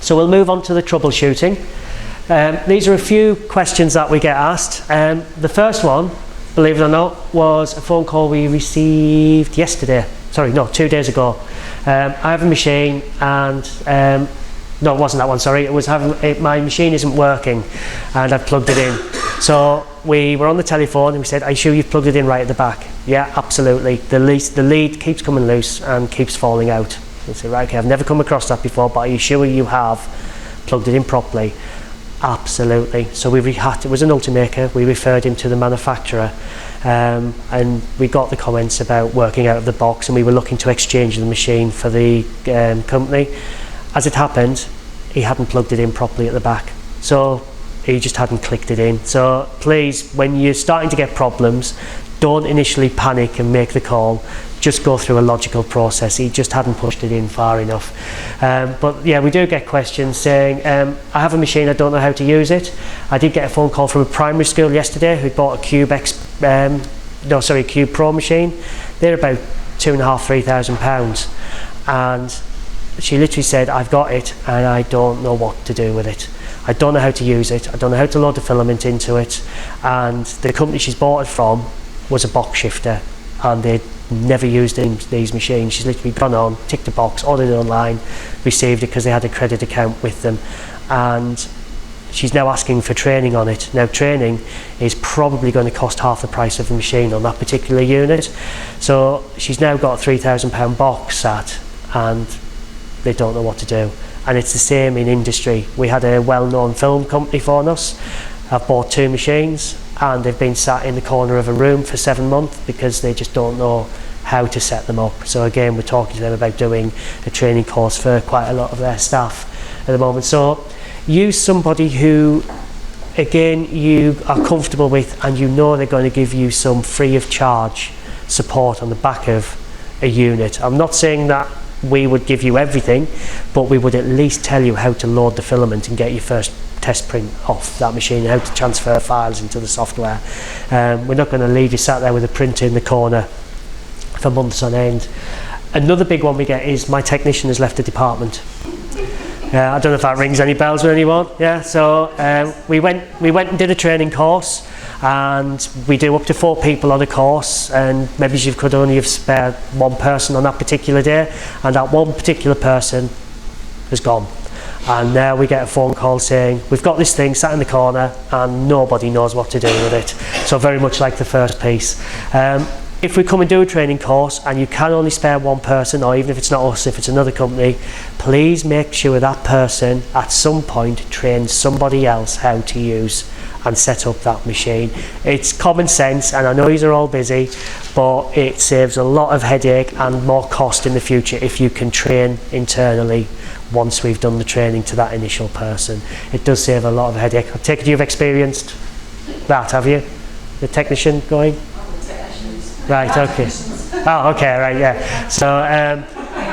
So we'll move on to the troubleshooting. These are a few questions that we get asked. The first one, believe it or not, was a phone call we received yesterday. Sorry, no, 2 days ago. I have a machine and, no, it wasn't that one, sorry. It was my machine isn't working and I've plugged it in. So we were on the telephone and we said, are you sure you've plugged it in right at the back? Yeah, absolutely. The lead keeps coming loose and keeps falling out. We said, right, okay, I've never come across that before, but are you sure you have plugged it in properly? Absolutely. So it was an ultimaker. We referred him to the manufacturer and we got the comments about working out of the box, and we were looking to exchange the machine for the company. As it happened, he hadn't plugged it in properly at the back. So he just hadn't clicked it in. So please, when you're starting to get problems, don't initially panic and make the call. Just go through a logical process. He just hadn't pushed it in far enough. But yeah, we do get questions saying, I have a machine, I don't know how to use it. I did get a phone call from a primary school yesterday who bought a Cube Pro machine. They're about £2,500–3,000, and she literally said, I've got it and I don't know what to do with it. I don't know how to use it. I don't know how to load the filament into it. And the company she's bought it from was a box shifter, and they'd never used these machines. She's literally gone on, ticked a box, ordered it online, received it because they had a credit account with them, and she's now asking for training on it. Now training is probably going to cost half the price of the machine on that particular unit. So she's now got a £3,000 box sat and they don't know what to do. And it's the same in industry. We had a well-known film company phone us. I've bought 2 machines and they've been sat in the corner of a room for 7 months because they just don't know how to set them up. So again, we're talking to them about doing a training course for quite a lot of their staff at the moment. So use somebody who, again, you are comfortable with and you know they're going to give you some free of charge support on the back of a unit. I'm not saying that we would give you everything, but we would at least tell you how to load the filament and get your first test print off that machine, how to transfer files into the software. We're not going to leave you sat there with a printer in the corner for months on end. Another big one we get is, my technician has left the department. I don't know if that rings any bells with anyone. Yeah, so we went and did a training course, and we do up to 4 people on a course, and maybe you could only have spared 1 person on that particular day, and that one particular person has gone. And now we get a phone call saying, we've got this thing sat in the corner and nobody knows what to do with it. So very much like the first piece. If we come and do a training course and you can only spare 1 person, or even if it's not us, if it's another company, please make sure that person at some point trains somebody else how to use and set up that machine. It's common sense, and I know you're all busy, but it saves a lot of headache and more cost in the future if you can train internally once we've done the training to that initial person. It does save a lot of headache. I take it you've experienced that, have you? The technician going? Right, okay. Oh, okay, right, yeah. So,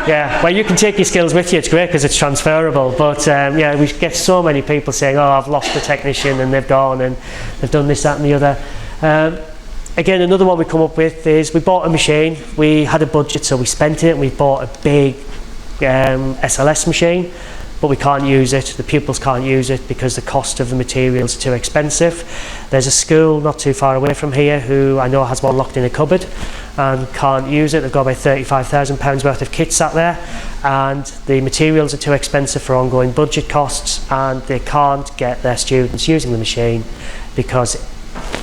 yeah, well, you can take your skills with you. It's great because it's transferable. But, yeah, we get so many people saying, oh, I've lost the technician and they've gone and they've done this, that and the other. Again, another one we come up with is, we bought a machine. We had a budget, so we spent it. We bought a big SLS machine, but we can't use it. The pupils can't use it because the cost of the materials are too expensive. There's a school not too far away from here who I know has one locked in a cupboard and can't use it. They've got about £35,000 worth of kit sat there, and the materials are too expensive for ongoing budget costs, and they can't get their students using the machine because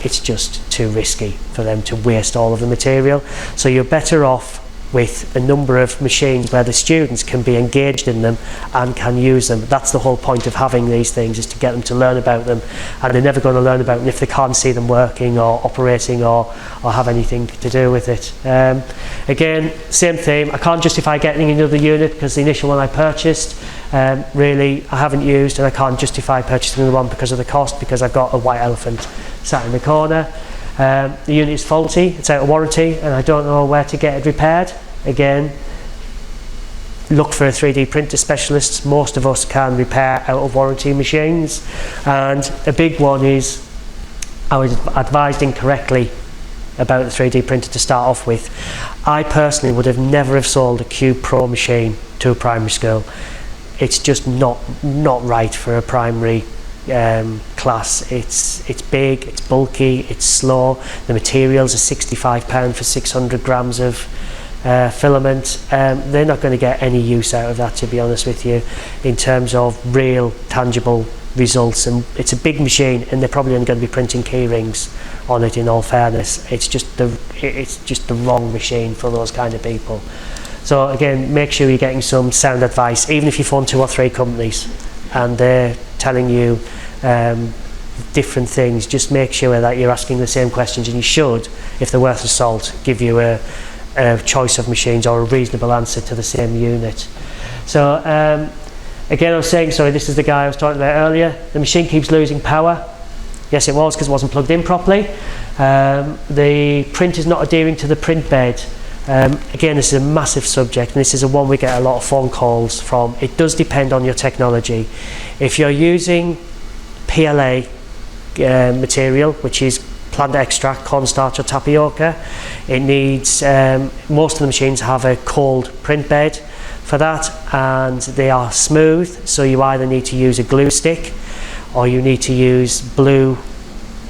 it's just too risky for them to waste all of the material. So you're better off with a number of machines where the students can be engaged in them and can use them. That's the whole point of having these things, is to get them to learn about them, and they're never going to learn about them if they can't see them working or operating or have anything to do with it. Again, same theme. I can't justify getting another unit because the initial one I purchased really I haven't used, and I can't justify purchasing another one because of the cost, because I've got a white elephant sat in the corner. The unit is faulty, it's out of warranty, and I don't know where to get it repaired. Again, look for a 3D printer specialist. Most of us can repair out of warranty machines. And a big one is, I was advised incorrectly about the 3D printer to start off with. I personally would have never have sold a Cube Pro machine to a primary school. it's just not right for a primary class. It's big, it's bulky, it's slow. The materials are £65 for 600 grams of filament. They're not going to get any use out of that, to be honest with you, in terms of real tangible results. And it's a big machine, and they're probably only going to be printing key rings on it, in all fairness. It's just the wrong machine for those kind of people. So again, make sure you're getting some sound advice, even if you phone 2 or 3 companies and they're telling you different things. Just make sure that you're asking the same questions, and you should, if they're worth the salt, give you a choice of machines or a reasonable answer to the same unit. So again, I was saying, sorry, this is the guy I was talking about earlier. The machine keeps losing power. Yes, it was, because it wasn't plugged in properly. The print is not adhering to the print bed. Again, this is a massive subject, and this is one we get a lot of phone calls from. It does depend on your technology. If you're using PLA material, which is plant extract, cornstarch or tapioca, it needs, most of the machines have a cold print bed for that, and they are smooth, so you either need to use a glue stick or you need to use blue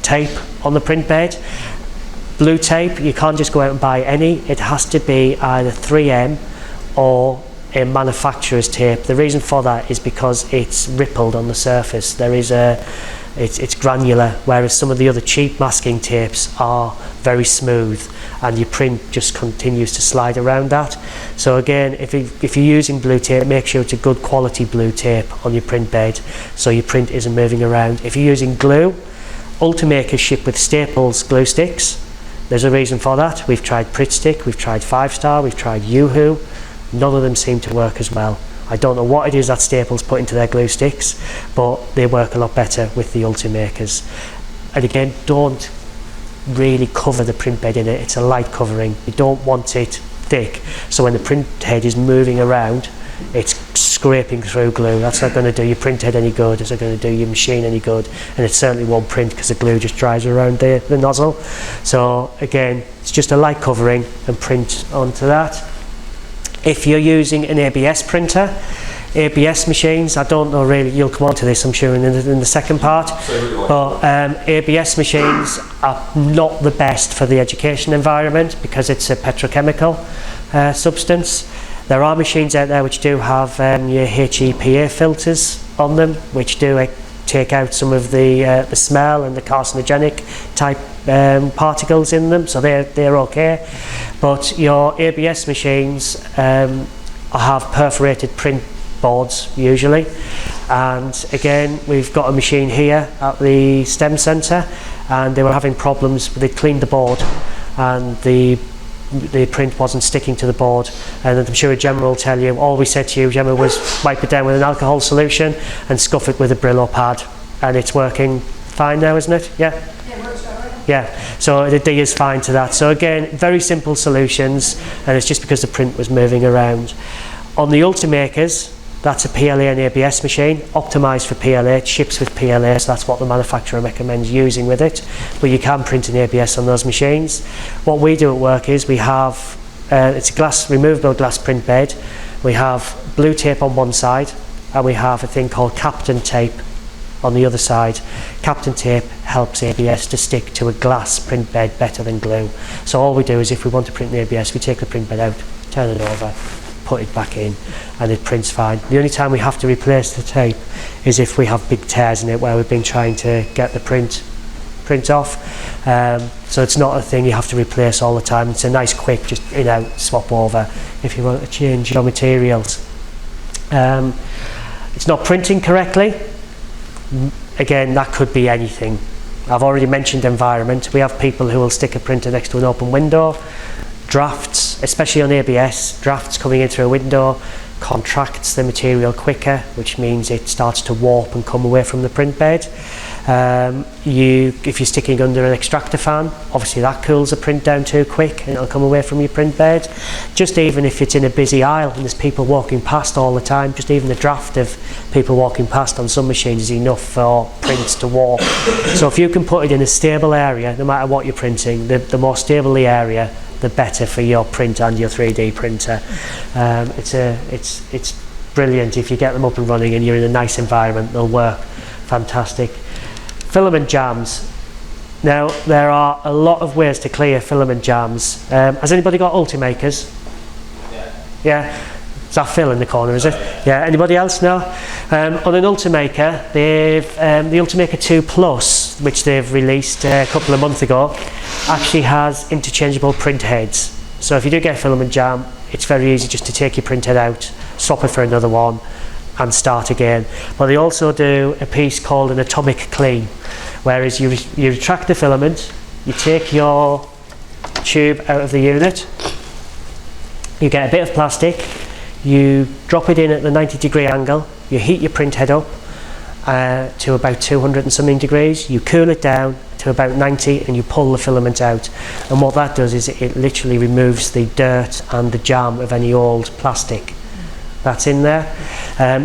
tape on the print bed. Blue tape, you can't just go out and buy any. It has to be either 3M or a manufacturer's tape. The reason for that is because it's rippled on the surface. It's granular, whereas some of the other cheap masking tapes are very smooth, and your print just continues to slide around that. So again, if you're using blue tape, make sure it's a good quality blue tape on your print bed, so your print isn't moving around. If you're using glue, Ultimakers ship with Staples glue sticks. There's a reason for that. We've tried Pritt Stick, we've tried 5-Star, we've tried Yoo-Hoo. None of them seem to work as well. I don't know what it is that Staples put into their glue sticks, but they work a lot better with the Ultimakers. And again, don't really cover the print bed in it. It's a light covering. You don't want it thick, so when the print head is moving around, it's scraping through glue. That's not going to do your print head any good. It's not going to do your machine any good, and it certainly won't print because the glue just dries around the nozzle. So again, it's just a light covering and print onto that. If you're using an ABS printer, ABS machines, I don't know really, you'll come on to this I'm sure in the second part, but ABS machines are not the best for the education environment because it's a petrochemical substance. There are machines out there which do have your HEPA filters on them, which do take out some of the smell and the carcinogenic type particles in them, so they're okay. But your ABS machines have perforated print boards usually, and again, we've got a machine here at the STEM Centre, and they were having problems. They cleaned the board, and the print wasn't sticking to the board, and I'm sure Gemma will tell you, all we said to you, Gemma, was wipe it down with an alcohol solution and scuff it with a Brillo pad, and it's working fine now, isn't it? Yeah? Yeah, it works all right. Yeah, so the D is fine to that. So again, very simple solutions, and it's just because the print was moving around. On the Ultimakers, that's a PLA and ABS machine, optimised for PLA. It ships with PLA, so that's what the manufacturer recommends using with it. But you can print an ABS on those machines. What we do at work is we have, it's a removable glass print bed. We have blue tape on one side, and we have a thing called Captain tape on the other side. Captain tape helps ABS to stick to a glass print bed better than glue. So all we do is if we want to print an ABS, we take the print bed out, turn it over, put it back in, and it prints fine. The only time we have to replace the tape is if we have big tears in it where we've been trying to get the print off. So it's not a thing you have to replace all the time. It's a nice quick just in out swap over if you want to change your materials. It's not printing correctly. Again, that could be anything. I've already mentioned environment. We have people who will stick a printer next to an open window. Drafts, especially on ABS, drafts coming in through a window contracts the material quicker, which means it starts to warp and come away from the print bed. If you're sticking under an extractor fan, obviously that cools the print down too quick and it'll come away from your print bed. Just even if it's in a busy aisle and there's people walking past all the time, just even the draft of people walking past on some machines is enough for prints to warp. So if you can put it in a stable area, no matter what you're printing, the more stable the area, the better for your print and your 3D printer. brilliant. If you get them up and running and you're in a nice environment, they'll work fantastic. Filament jams. Now, there are a lot of ways to clear filament jams. Has anybody got Ultimakers? Yeah? Is that Phil in the corner, is it? Yeah, anybody else? No? On an Ultimaker, they've, the Ultimaker 2 Plus, which they've released a couple of months ago, actually has interchangeable print heads. So if you do get a filament jam, it's very easy just to take your printhead out, swap it for another one, and start again. But they also do a piece called an atomic clean, whereas you retract the filament, you take your tube out of the unit, you get a bit of plastic, you drop it in at the 90-degree angle, you heat your printhead up to about 200 and something degrees, you cool it down to about 90 and you pull the filament out. And what that does is it literally removes the dirt and the jam of any old plastic that's in there.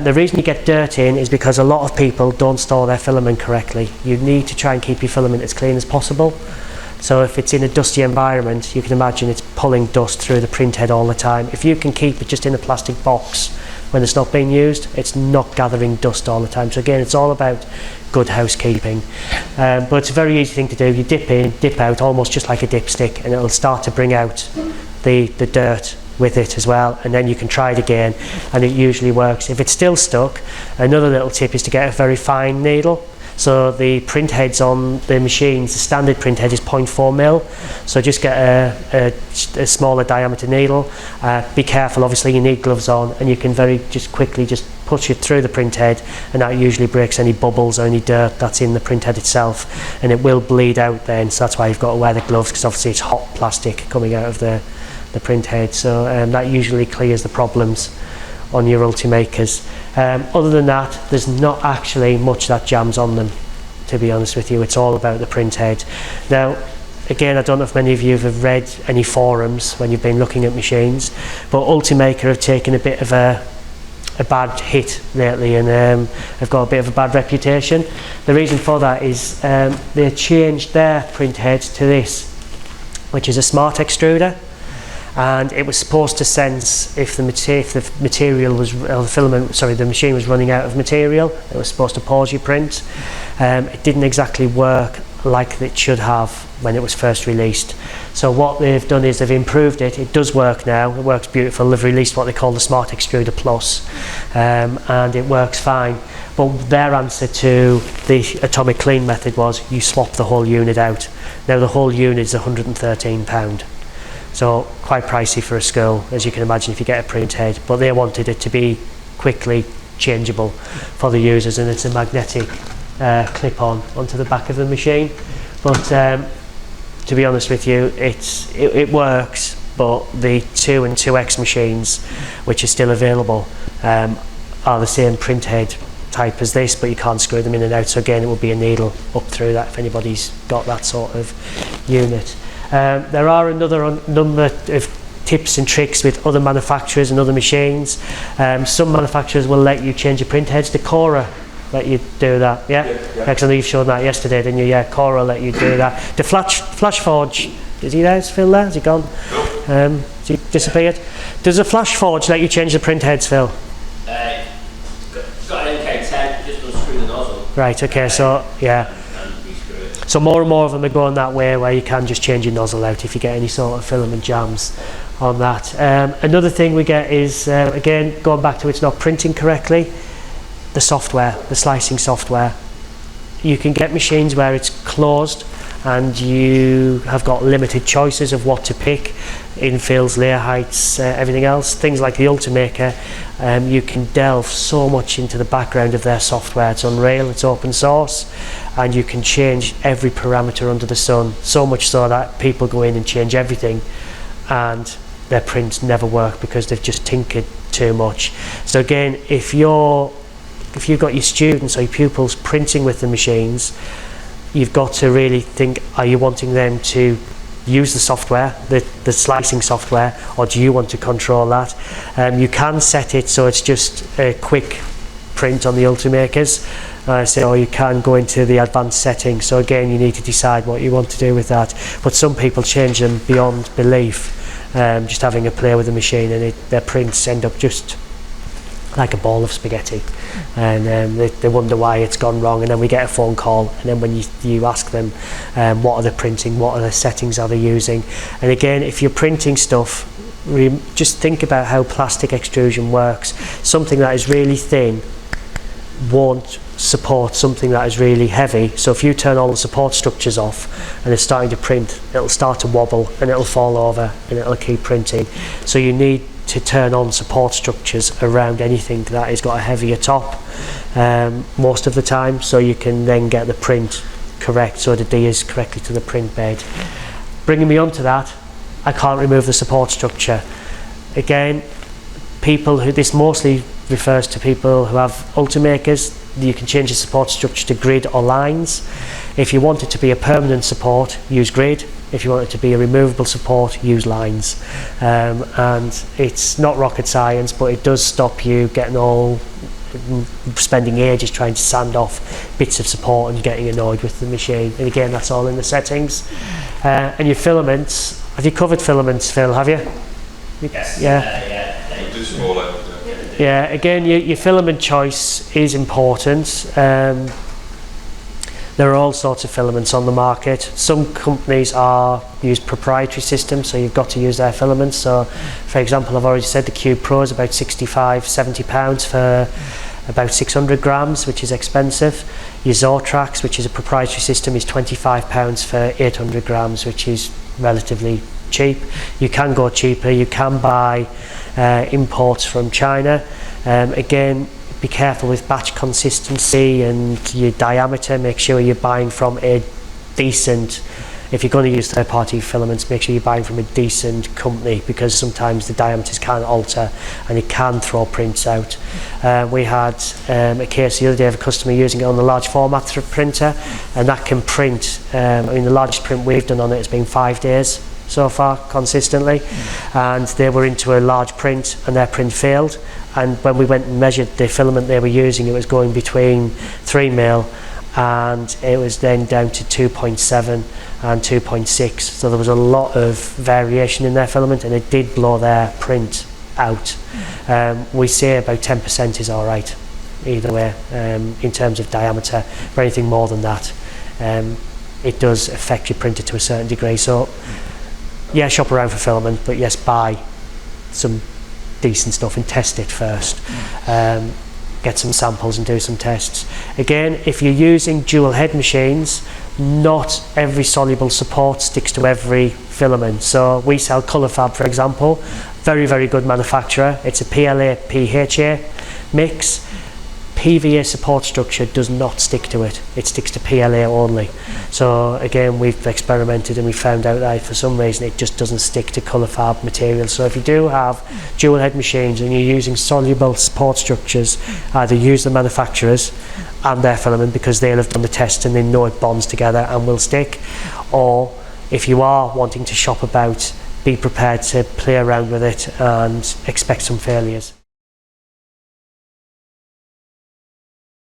The reason you get dirt in is because a lot of people don't store their filament correctly. You need to try and keep your filament as clean as possible. So if it's in a dusty environment, you can imagine it's pulling dust through the printhead all the time. If you can keep it just in a plastic box when it's not being used, it's not gathering dust all the time. So again, it's all about good housekeeping. But it's a very easy thing to do. You dip in, dip out, almost just like a dipstick, and it'll start to bring out the dirt with it as well, and then you can try it again, and it usually works. If it's still stuck, another little tip is to get a very fine needle. So the print heads on the machines, the standard print head is 0.4 mil, so just get a smaller diameter needle. Be careful, obviously you need gloves on, and you can quickly push it through the print head, and that usually breaks any bubbles or any dirt that's in the print head itself, and it will bleed out then, so that's why you've got to wear the gloves, because obviously it's hot plastic coming out of the print head. So that usually clears the problems on your Ultimakers. Other than that, there's not actually much that jams on them, to be honest with you. It's all about the print head. Now, again, I don't know if many of you have read any forums when you've been looking at machines, but Ultimaker have taken a bit of a bad hit lately, and have got a bit of a bad reputation. The reason for that is they changed their print head to this, which is a smart extruder. And it was supposed to sense if the material was, the machine was running out of material. It was supposed to pause your print. It didn't exactly work like it should have when it was first released. So what they've done is they've improved it. It does work now. It works beautiful. They've released what they call the Smart Extruder Plus, and it works fine. But their answer to the atomic clean method was you swap the whole unit out. Now the whole unit is £113. So quite pricey for a school, as you can imagine, if you get a print head. But they wanted it to be quickly changeable for the users, and it's a magnetic clip-on onto the back of the machine. But to be honest with you, it works. But the 2 and 2X machines, which are still available, are the same print head type as this, but you can't screw them in and out. So again, it will be a needle up through that if anybody's got that sort of unit. There are another number of tips and tricks with other manufacturers and other machines. Some manufacturers will let you change your print heads. The Cora let you do that, yeah? Because I know you've shown that yesterday, didn't you? Yeah, Cora let you do that. The Flash Forge, is he there? Is Phil there? Has he gone? Has he disappeared? Does a Flash Forge let you change the print heads, Phil? Got an MK10, just unscrew the nozzle. Right, okay, so, yeah. So more and more of them are going that way, where you can just change your nozzle out if you get any sort of filament jams on that. Another thing we get is, again, going back to it's not printing correctly, the software, the slicing software. You can get machines where it's closed and you have got limited choices of what to pick, infills, layer heights, everything else. Things like the Ultimaker, you can delve so much into the background of their software. It's unreal, it's open source, and you can change every parameter under the sun, so much so that people go in and change everything and their prints never work because they've just tinkered too much. So again, if you've got your students or your pupils printing with the machines, you've got to really think, are you wanting them to use the software, the slicing software, or do you want to control that? You can set it so it's just a quick print on the Ultimakers, or you can go into the advanced settings. So again, you need to decide what you want to do with that. But some people change them beyond belief, just having a play with the machine, and their prints end up just like a ball of spaghetti, and they wonder why it's gone wrong, and then we get a phone call, and then when you ask them what are they printing, what are the settings are they using. And again, if you're printing stuff, just think about how plastic extrusion works. Something that is really thin won't support something that is really heavy. So if you turn all the support structures off and it's starting to print, it'll start to wobble and it'll fall over and it'll keep printing. So you need to turn on support structures around anything that has got a heavier top most of the time, so you can then get the print correct, so it adheres correctly to the print bed. Bringing me on to that, I can't remove the support structure. Again, this mostly refers to people who have Ultimakers. You can change the support structure to grid or lines. If you want it to be a permanent support, use grid. If you want it to be a removable support, use lines. And it's not rocket science, but it does stop you spending ages trying to sand off bits of support and getting annoyed with the machine. And again, that's all in the settings. And your filaments, have you covered filaments, Phil, have you? Yes. Yeah, again, your filament choice is important. There are all sorts of filaments on the market. Some companies use proprietary systems, so you've got to use their filaments. So, for example, I've already said the Cube Pro is about £65–70 for about 600 grams, which is expensive. Your Zortrax, which is a proprietary system, is £25 for 800 grams, which is relatively cheap. You can go cheaper. You can buy imports from China. Again, be careful with batch consistency and your diameter. Make sure you're buying from a decent, if you're going to use third-party filaments, make sure you're buying from a decent company, because sometimes the diameters can alter and it can throw prints out. We had a case the other day of a customer using it on the large format printer, and that can print, the largest print we've done on it has been 5 days so far consistently, and they were into a large print and their print failed, and when we went and measured the filament they were using, it was going between 3mm and it was then down to 2.7 and 2.6, so there was a lot of variation in their filament, and it did blow their print out. We say about 10% is alright either way, in terms of diameter. For anything more than that, it does affect your printer to a certain degree. So yeah, shop around for filament, but yes, buy some decent stuff and test it first. Get some samples and do some tests. Again, if you're using dual head machines, not every soluble support sticks to every filament. So we sell ColourFab, for example, very, very good manufacturer. It's a PLA PHA mix. PVA support structure does not stick to it. It sticks to PLA only. So again, we've experimented and we found out that for some reason it just doesn't stick to ColourFab material. So if you do have dual head machines and you're using soluble support structures, either use the manufacturers and their filament, because they'll have done the test and they know it bonds together and will stick. Or if you are wanting to shop about, be prepared to play around with it and expect some failures.